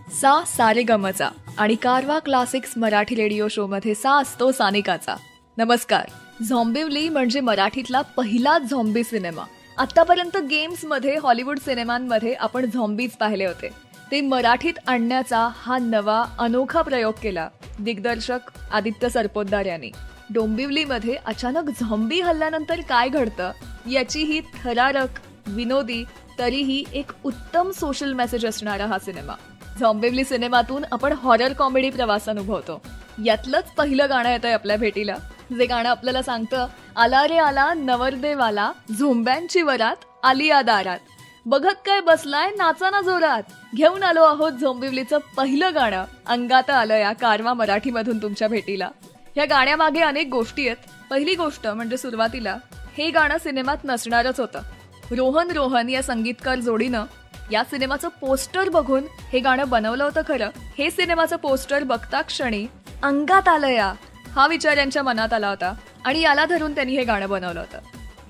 सा सारेगमचा आणि कारवा क्लासिक्स मराठी रेडिओ शो मध्ये सा असतो सानिकाचा. नमस्कार. झॉम्बिवली म्हणजे मराठीतला पहिला झॉम्बी सिनेमा. आतापर्यंत गेम्समध्ये, हॉलिवूड सिनेमांमध्ये आपण झॉम्बीज पाहिले होते. ते मराठीत आणण्याचा हा नवा अनोखा प्रयोग केला दिग्दर्शक आदित्य सरपोतदार यांनी. डोंबिवलीमध्ये अचानक झॉम्बी हल्ल्यानंतर काय घडतं याची ही थरारक, विनोदी, तरीही एक उत्तम सोशल मेसेज असणारा हा सिनेमा. झॉम्बिवली सिनेमातून आपण हॉरर कॉमेडी प्रवास अनुभवतो. यातलंच पहिलं गाणं येतंय आपल्या भेटीला, जे गाणं आपल्याला सांगतं, आला रे आला नवरदेव आला, झोंब्यांची वरात आली या दारात, बघत काय बसलाय नाचाना जोरात. घेऊन आलो आहोत झोंबिवलीचं पहिलं गाणं, अंगात आलं या कारवा मराठीमधून तुमच्या भेटीला. या गाण्यामागे अनेक गोष्टी आहेत. पहिली गोष्ट म्हणजे सुरुवातीला हे गाणं सिनेमात नसणारच होतं. रोहन रोहन या संगीतकार जोडीनं या सिनेमाचं पोस्टर बघून हे गाणं बनवलं होतं. खरं हे सिनेमाचं पोस्टर बघता क्षणी अंगात आलं या हा विचार यांच्या मनात आला होता आणि याला धरून त्यांनी हे गाणं बनवलं होतं.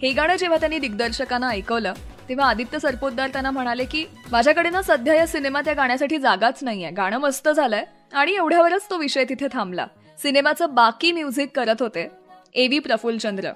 हे गाणं जेव्हा त्यांनी दिग्दर्शकांना ऐकवलं तेव्हा आदित्य सरपोतदार त्यांना म्हणाले की माझ्याकडे ना सध्या या सिनेमात या गाण्यासाठी जागाच नाहीये. गाणं मस्त झालंय आणि एवढ्यावरच तो विषय तिथे थांबला. सिनेमाचं बाकी म्युझिक करत होते A.V. प्रफुल्लचंद्र.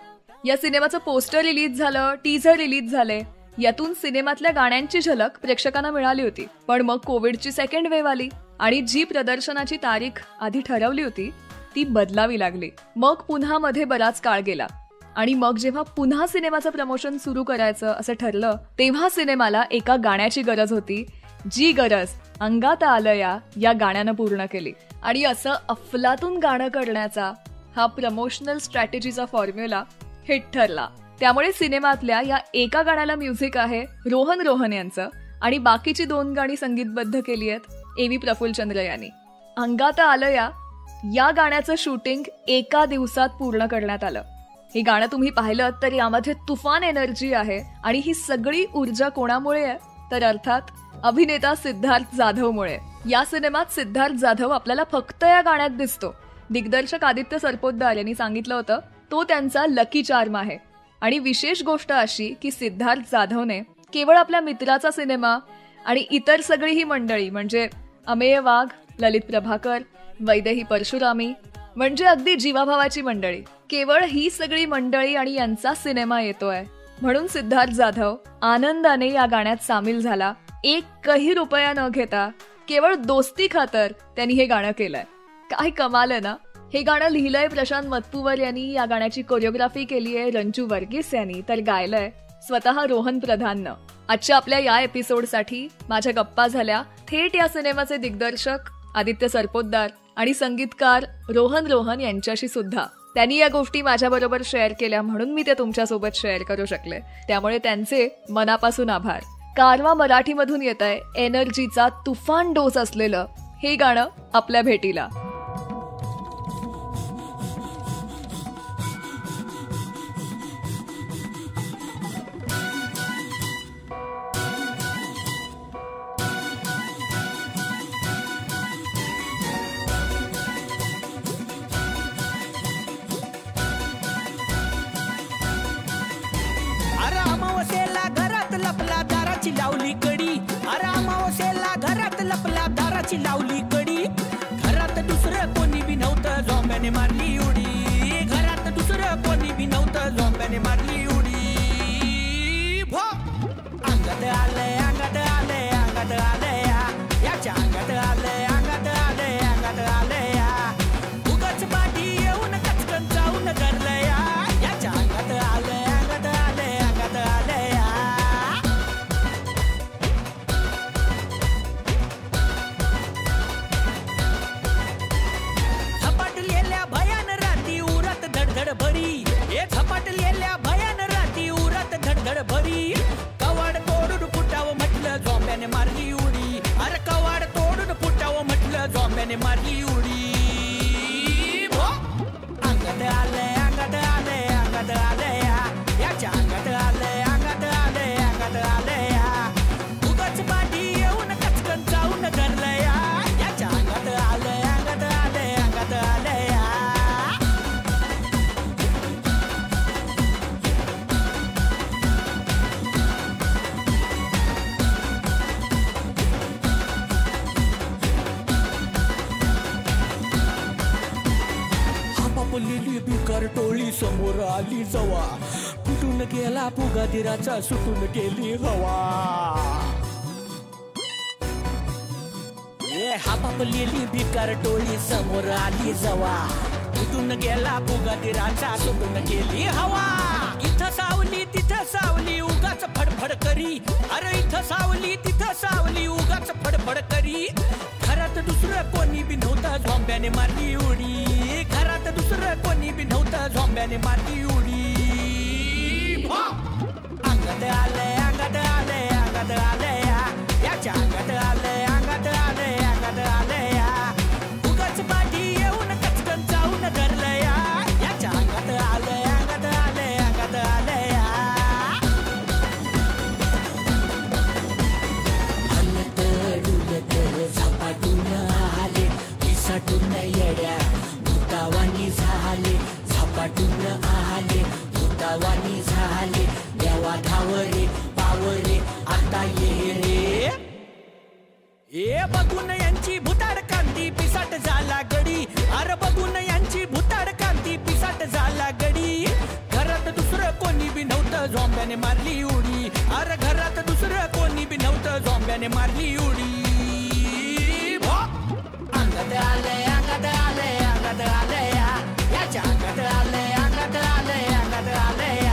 या सिनेमाचं पोस्टर रिलीज झालं, टीझर रिलीज झाले. यातून सिनेमातल्या गाण्यांची झलक प्रेक्षकांना मिळाली होती. पण मग कोविडची सेकंड वेव्ह आली आणि जी प्रदर्शनाची तारीख आधी ठरवली होती ती बदलावी लागली. मग पुन्हा मध्ये बराच काळ गेला आणि मग जेव्हा पुन्हा सिनेमाचं प्रमोशन सुरू करायचं असं ठरलं तेव्हा सिनेमाला एका गाण्याची गरज होती. जी गरज अंगात आलं या गाण्यानं पूर्ण केली. आणि असं अफलातून गाणं करण्याचा हा प्रमोशनल स्ट्रॅटेजीचा फॉर्म्युला हिट ठरला. त्यामुळे सिनेमातल्या या एका गाण्याला म्युझिक आहे रोहन रोहन यांचं आणि बाकीची 2 गाणी संगीतबद्ध केली आहेत A.V. प्रफुल्लचंद्र यांनी. अंगात आलं या गाण्याचं शूटिंग एका दिवसात पूर्ण करण्यात आलं. हे गाणं तुम्ही पाहिलं तर यामध्ये तुफान एनर्जी आहे आणि ही सगळी ऊर्जा कोणामुळे आहे तर अर्थात अभिनेता सिद्धार्थ जाधवमुळे. या सिनेमात सिद्धार्थ जाधव आपल्याला फक्त या गाण्यात दिसतो. दिग्दर्शक आदित्य सरपोतदार यांनी सांगितलं होतं तो त्यांचा लकी चार्म आहे. आणि विशेष गोष्ट अशी की सिद्धार्थ जाधवने केवळ आपल्या मित्राचा सिनेमा आणि इतर सगळी ही मंडळी म्हणजे अमेय वाघ, ललित प्रभाकर, वैदेही परशुरामी म्हणजे अगदी जीवाभावाची मंडळी, केवळ ही सगळी मंडळी आणि यांचा सिनेमा येतोय म्हणून सिद्धार्थ जाधव आनंदाने या गाण्यात सामील झाला. 1 रुपया न घेता केवळ दोस्ती खातर त्यांनी हे गाणं केलंय. काय कमाल आहे ना. हे गाणं लिहिलंय प्रशांत मतपूवर यांनी. या गाण्याची कोरिओग्राफी केली आहे रंजू वर्गीस यांनी, तर गायलंय स्वतः रोहन प्रधाननं. आजच्या आपल्या या एपिसोडसाठी माझ्या गप्पा झाल्या थेट या सिनेमाचे दिग्दर्शक आदित्य सरपोतदार आणि संगीतकार रोहन रोहन यांच्याशी सुद्धा. त्यांनी या गोष्टी माझ्याबरोबर शेअर केल्या म्हणून मी ते तुमच्यासोबत शेअर करू शकले. त्यामुळे त्यांचे मनापासून आभार. कारवा मराठीमधून येत आहे एनर्जीचा तुफान डोस असलेलं हे गाणं आपल्या भेटीला. लावली कडी, अरे अमावस्येला घरात लपला दाराची लावली कडी. घरात दुसरं कोणी बी नव्हतं, झोंब्याने मारली उडी. घरात दुसरं कोणी बी नव्हतं, झोंब्याने मारली उडी. भो अंगात आलंय, अंगात आलंय, अंगात आलंय याच्या अंगात आलंय, अंगात आलंय, अंगात आलंय. उगाच पाठी येऊन कचकन जाऊन धरलंय याच्या अंगात आलंय, अंगात आलंय, अंगात आलंय. भरी हे झपाटलेल्या भयान राती उरात धडधड भरी. कवाड तोडून फुटावं म्हटलं, झोंब्याने मारली उडी. अरे कवाड तोडून फुटावं म्हटलं, झोंब्याने मारली उडी. अंगात आलंय, अंगात आलंय, अंगात आलंय याच्या अंगात आलंय, अंगात आलंय, अंगात आलंय. उगाच पाठी येऊन कचकन जाऊन धरलंय याच्या अंगात आलंय, अंगात आलंय, अंगात आलंय. भिकार टोळी समोर आली जवा, फुटून गेला फुगा दिराचा, सुटून गेली हवा. हापापलेली भिकार टोळी समोर आली जवा, फुटून गेला फुगा दिराचा, सुटून गेली हवा. इथं सावली तिथं सावली उगाच फडफड करी, अरे इथं सावली तिथं सावली उगाच फडफड करी. घरात दुसरं कोणी बी नव्हतं, झोंब्याने मारली उडी. घरात दुसरं कोणी बी नव्हतं, झोंब्याने मारली उडी. अंगात आलंय अंगात आलंय अंगात आलंय, याच्या अंगात आलंय अंगात आलंय अंगात आलंय. उगाच पाठी येऊन कचकन जाऊन धरलंय, याच्या अंगात आलंय अंगात आलंय अंगात आलंय. हलत डुलत झपाटून आले, पिसाटून येड्या भूतावानी झाले. झपाटून आले भूतावानी झाले, देवा धावरे पावरे आता ये रे. ए बघून यांची भुताड कांती पिसाट झाला गडी, अरे बघून यांची भुताड कांती पिसाट झाला गडी. घरात दुसरं कोणी बी नव्हतं, झोंब्याने मारली उडी. अरे घरात दुसरं कोणी बी नव्हतं, झोंब्याने मारली उडी. अंगात आलंय अंगात आलंय अंगात आलंय, याच्या अंगात आलंय अंगात आलंय अंगात आलंय.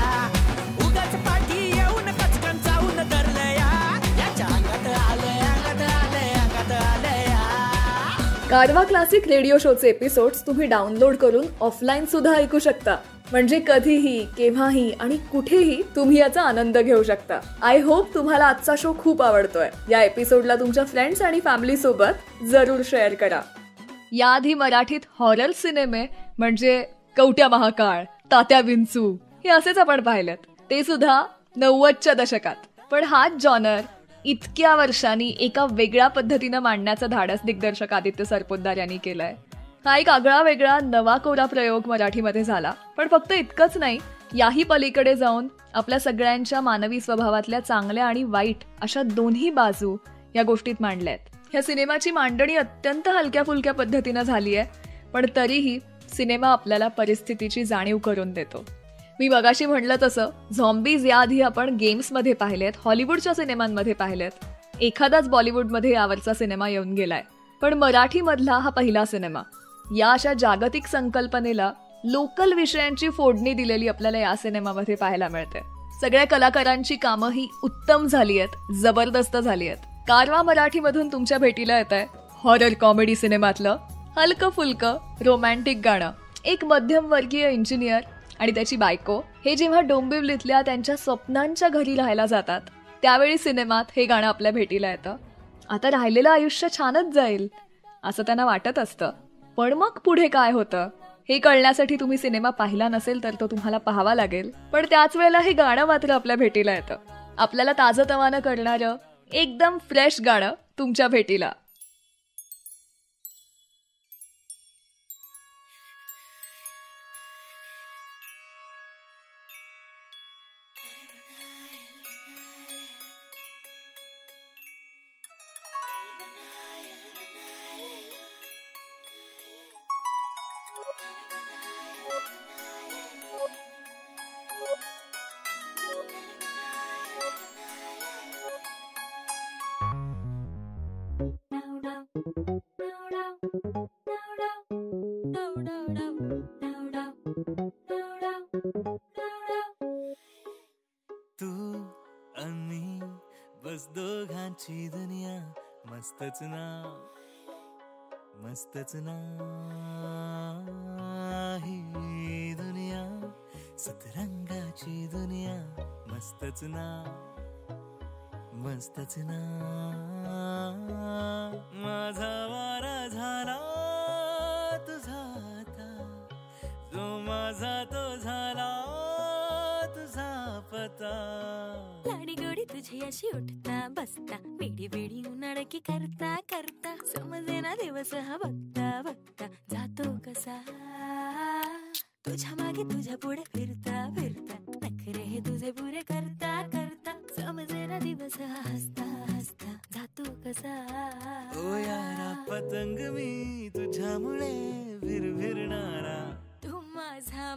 उगाच पाठी येऊन कचकन जाऊन धरलंय, याच्या अंगात आलंय अंगात आलंय अंगात आलंय. कारवा क्लासिक रेडिओ शोचे एपिसोड्स तुम्ही डाउनलोड करून ऑफलाईन सुद्धा ऐकू शकता. म्हणजे कधीही केव्हाही आणि कुठेही तुम्ही याचा आनंद घेऊ शकता. आय होप तुम्हाला आजचा शो खूप आवडतोय. या एपिसोडला तुमच्या फ्रेंड्स आणि फॅमिली सोबत जरूर शेअर करा. याआधी मराठीत हॉरर सिनेमे म्हणजे कवट्या महाकाळ, तात्या विंचू हे असेच आपण पाहिलेत, ते सुद्धा 90च्या दशकात. पण हाच जॉनर इतक्या वर्षांनी एका वेगळ्या पद्धतीनं मांडण्याचं धाडस दिग्दर्शक आदित्य सरपोतदार यांनी केलंय. हा एक आगळा वेगळा नवा कोरा प्रयोग मराठीमध्ये झाला. पण फक्त इतकंच नाही, याही पलीकडे जाऊन आपल्या सगळ्यांच्या मानवी स्वभावातल्या चांगल्या आणि वाईट अशा दोन्ही बाजू या गोष्टीत मांडल्यात. ह्या सिनेमाची मांडणी अत्यंत हलक्या फुलक्या पद्धतीनं झाली आहे, पण तरीही सिनेमा आपल्याला परिस्थितीची जाणीव करून देतो. मी मगाशी म्हणलं तसं झॉम्बीज याआधी आपण गेम्समध्ये पाहिलेत, हॉलिवूडच्या सिनेमांमध्ये पाहिलेत, एखादाच बॉलिवूडमध्ये यावरचा सिनेमा येऊन गेलाय. पण मराठीमधला हा पहिला सिनेमा. या अशा जागतिक संकल्पनेला लोकल विषयांची फोडणी दिलेली आपल्याला या सिनेमामध्ये पाहायला मिळते. सगळ्या कलाकारांची कामं ही उत्तम झाली आहेत, जबरदस्त झाली आहेत. कारवा मराठीमधून तुमच्या भेटीला येत आहे हॉरर कॉमेडी सिनेमातलं हलकं फुलकं रोमॅन्टिक गाणं. एक मध्यमवर्गीय इंजिनियर आणि त्याची बायको हे जेव्हा डोंबिवलीतल्या त्यांच्या स्वप्नांच्या घरी राहायला जातात, त्यावेळी सिनेमात हे गाणं आपल्या भेटीला येतं. आता राहिलेलं आयुष्य छानच जाईल असं त्यांना वाटत असतं. पण मग पुढे काय होतं हे कळण्यासाठी तुम्ही सिनेमा पाहिला नसेल तर तो तुम्हाला पाहावा लागेल. पण त्याच वेळेला हे गाणं मात्र आपल्या भेटीला येतं. आपल्याला ताजंतवानं करणारं एकदम फ्रेश गाणं तुमच्या भेटीला. तू आणि बस दोघांची दुनिया, मस्तच ना मस्तच ना ही दुनिया, सतरंगाची दुनिया, मस्तच ना मस्तच ना. माझा वारा झाला तुझा आता, जो माझा तो झाला तुझा पता. लाडी गोडी तुझी अशी उठता बसता, वेडी वेडी उन्हाळकी करता करता, समजे ना दिवस हा बघता बघता जातो कसा. तुझ्या मागे तुझ्या पुढे फिरता फिरता, नखरे हे तुझे पुरे करता करता, समजे ना दिवस हा हसता हसता जातो कसा. ओ यारा पतंग मी तुझ्यामुळे फिरणारा, तू माझा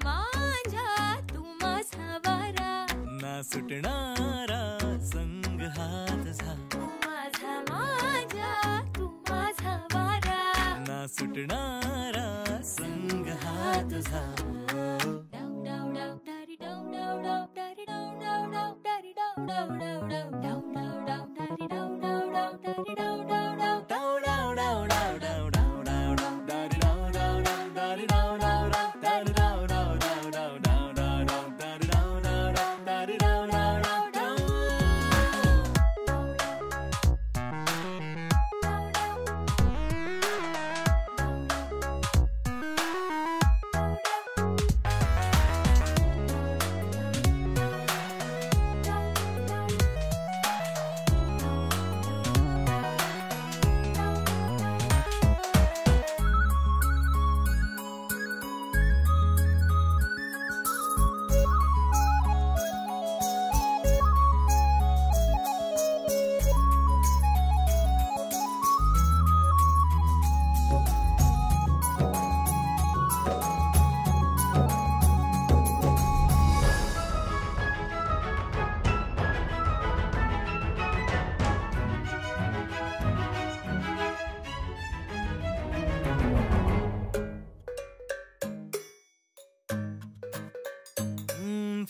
सुटणारा संग हा तुझा, तू माझा माझा तू माझा वारा, ना सुटणारा संग हा तुझा.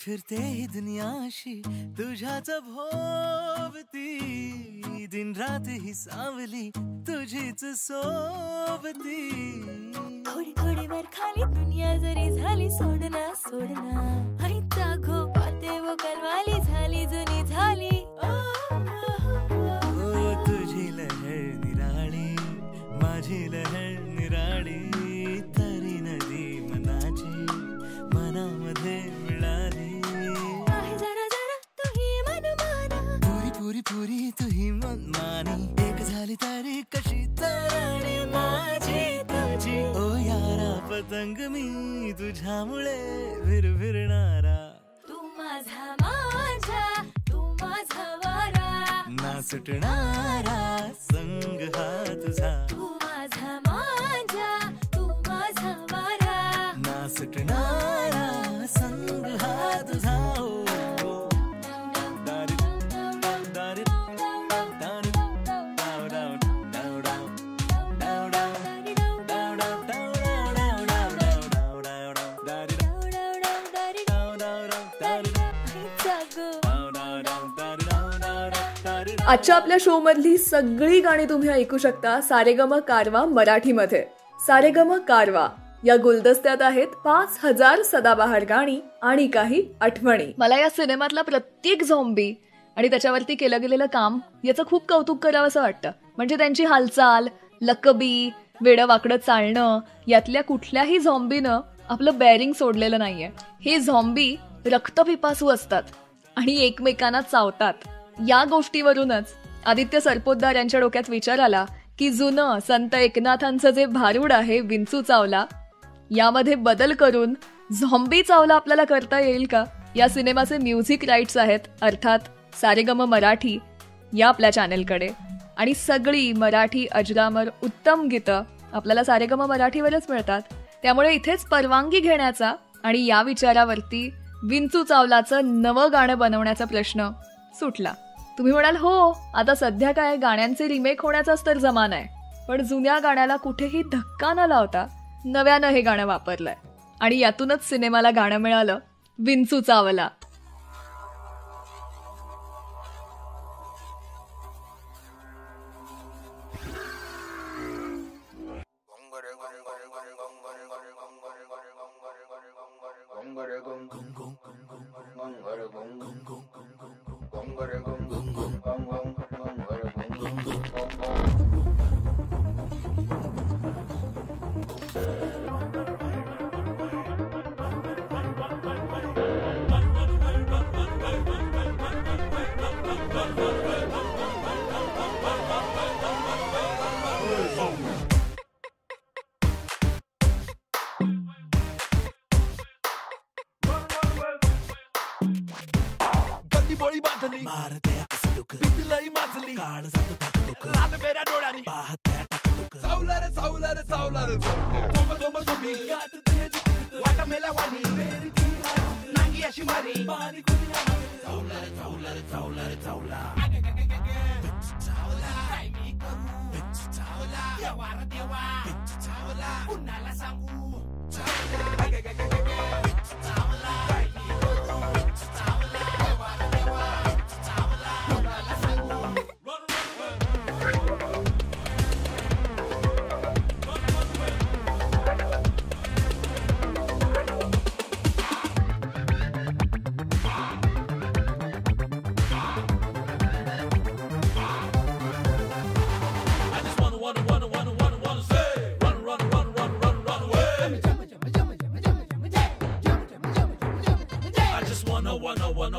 फिरते ही दुनियाशी तुझ्याच भोवती, दिन रात ही सावली तुझीच सोबती. थोडी थोडी वर खाली दुनिया जरी झाली सोडना सोडना, आईचा घोपाते वो कलवाली झाली जुनी झाली. ओ तुझी लहर निराळी, माझी लहर निराळी, तरी नदी मनाची मनामध्ये मिळाली. पुरी पुरी तुही मनमानी, एक झाली तरी कशी तराणी माझी तुझी. ओ यारा पतंग मी तुझ्यामुळे विरविरणारा, तू माझा माझा तू माझा वारा, ना सुटणारा संग हा तुझा, तू माझा माझा तू माझा वारा, ना सुटणारा संग हा तुझा. आजच्या आपल्या शो मधली सगळी गाणी तुम्ही ऐकू शकता सारेगम कारवा मराठीमध्ये. सारेगम कारवा या गुलदस्त्यात आहेत 5000 सदाबहार गाणी आणि काही आठवणी. मला या सिनेमातला प्रत्येक झॉम्बी आणि त्याच्यावरती केलं गेलेलं काम याचं खूप कौतुक करावं असं वाटतं. म्हणजे त्यांची हालचाल, लकबी, वेडं वाकडं चालणं, यातल्या कुठल्याही झॉम्बीनं आपलं बॅरिंग सोडलेलं नाहीये. हे झॉम्बी रक्तपिपासू असतात आणि एकमेकांना चावतात. या गोष्टीवरूनच आदित्य सरपोतदार यांच्या डोक्यात विचार आला की जुनं संत एकनाथांचं जे भारूड आहे विंचू चावला, यामध्ये बदल करून झॉम्बी चावला आपल्याला करता येईल का. या सिनेमाचे म्युझिक राईट्स आहेत अर्थात सारेगम मराठी या आपल्या चॅनेलकडे, आणि सगळी मराठी अजरामर उत्तम गीतं आपल्याला सारेगम मराठीवरच मिळतात. त्यामुळे इथेच परवानगी घेण्याचा आणि या विचारावरती विंचू चावलाचं नवं गाणं बनवण्याचा प्रश्न सुटला. तुम्ही म्हणाल हो, आता सध्या काय गाण्यांचे रिमेक होण्याचाच तर जमाना आहे. पण जुन्या गाण्याला कुठेही धक्का न लावता नव्यानं हे गाणं वापरलंय आणि यातूनच सिनेमाला गाणं मिळालं विंचू चावला. बळी बांधली मारते पिपिलाई माजली काळ जातो टाकतो लाल बेऱ्या डोळ्यानी पाहत्या टाकतो सावला रे सावला रे सावला रे तोम तोम तुम्ही गात वाटा मेला वाणी नांगी ती अशी मारी बारी कुणी चावला चावला चावला चावला चावला काय मी करू चावला देवा रे देवा चावला कुणाला सांगू चावला चावला काय मी करू चावला देवा रे देवा चावला कुणाला सांगू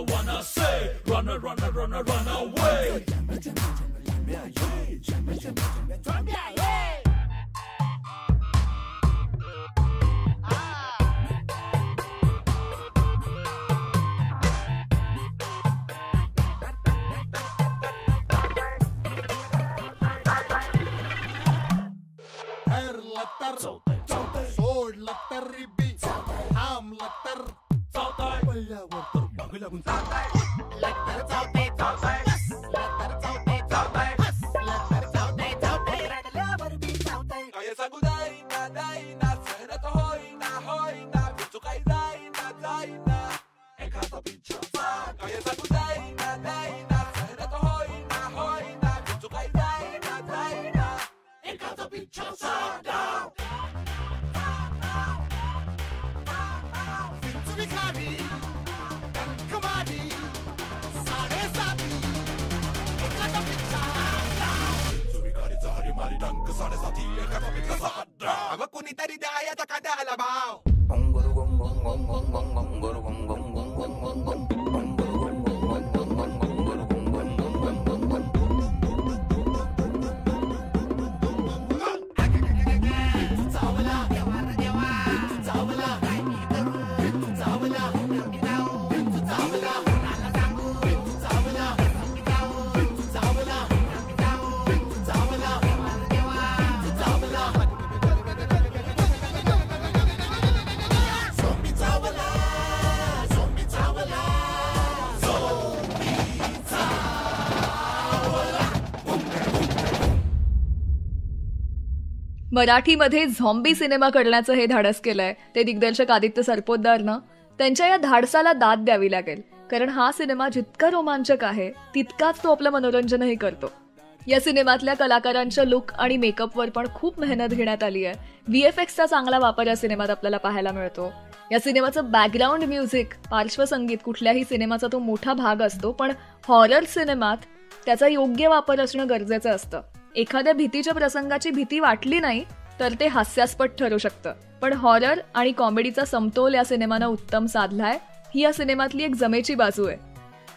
wanna say runner runner runner run away सोड लत्तर रिबी आम लत्तर पडल्यावर तर मागे लागून लत्तर चावते चावते लत्तर चावते चावते लत्तर चावते चावते रडल्यावर बी चावते काय सांगू दाईना सहनत होईना विचू काही जाईना एखादा पिच्छा काय सांगू दाईना सहनत होईना विचू काही जाईना एखादा पिच्छा अगं कुणीतरी द्यायचा कांद्याला भाव मराठीमध्ये झॉम्बी सिनेमा करण्याचं हे धाडस केलंय ते दिग्दर्शक आदित्य सरपोतदारनं. त्यांच्या या धाडसाला दाद द्यावी लागेल, कारण हा सिनेमा जितका रोमांचक आहे तितकाच तो आपलं मनोरंजनही करतो. या सिनेमातल्या कलाकारांच्या लुक आणि मेकअपवर पण खूप मेहनत घेण्यात आली आहे. VFXचा चांगला वापर या सिनेमात आपल्याला पाहायला मिळतो. या सिनेमाचं बॅकग्राऊंड म्युझिक, पार्श्वसंगीत कुठल्याही सिनेमाचा तो मोठा भाग असतो, पण हॉरर सिनेमात त्याचा योग्य वापर असणं गरजेचं असतं. एखाद्या भीतीच्या प्रसंगाची भीती वाटली नाही तर ते हास्यास्पद ठरू शकतं, पण हॉरर आणि कॉमेडीचा समतोल या सिनेमानं उत्तम साधलाय. ही या सिनेमातली एक जमेची बाजू आहे.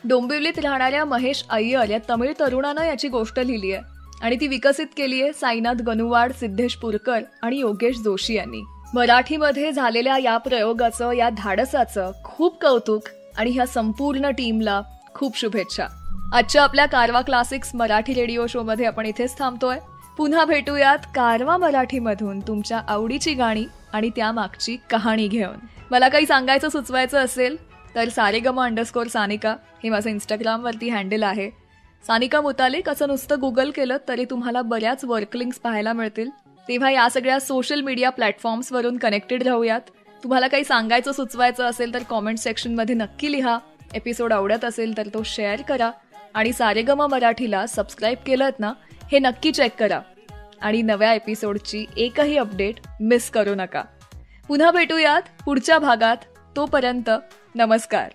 डोंबिवलीत राहणाऱ्या महेश अय्यर या तमिळ तरुणानं याची गोष्ट लिहिली आहे आणि ती विकसित केली आहे साईनाथ गनुवाड, सिद्धेश पुरकर आणि योगेश जोशी यांनी. मराठीमध्ये झालेल्या या प्रयोगाचं, या धाडसाचं खूप कौतुक आणि ह्या संपूर्ण टीमला खूप शुभेच्छा. आजच्या आपल्या कारवा क्लासिक्स मराठी रेडिओ शो मध्ये आपण इथेच थांबतोय. पुन्हा भेटूयात कारवा मराठीमधून तुमच्या आवडीची गाणी आणि त्यामागची कहाणी घेऊन. मला काही सांगायचं सुचवायचं असेल तर सारेगम_सानिका हे माझं इंस्टाग्रामवरती हँडल आहे. सानिका मुतालिक असं नुसतं गुगल केलं तरी तुम्हाला बऱ्याच वर्क लिंक्स पाहायला मिळतील. तेव्हा या सगळ्या सोशल मीडिया प्लॅटफॉर्म्सवरून कनेक्टेड राहूयात. तुम्हाला काही सांगायचं सुचवायचं असेल तर कॉमेंट सेक्शनमध्ये नक्की लिहा. एपिसोड आवडत असेल तर तो शेअर करा आणि सारेगम मराठीला सबस्क्राईब केलंत ना हे नक्की चेक करा आणि नव्या एपिसोडची एकही अपडेट मिस करू नका. पुन्हा भेटूयात पुढच्या भागात. तोपर्यंत नमस्कार.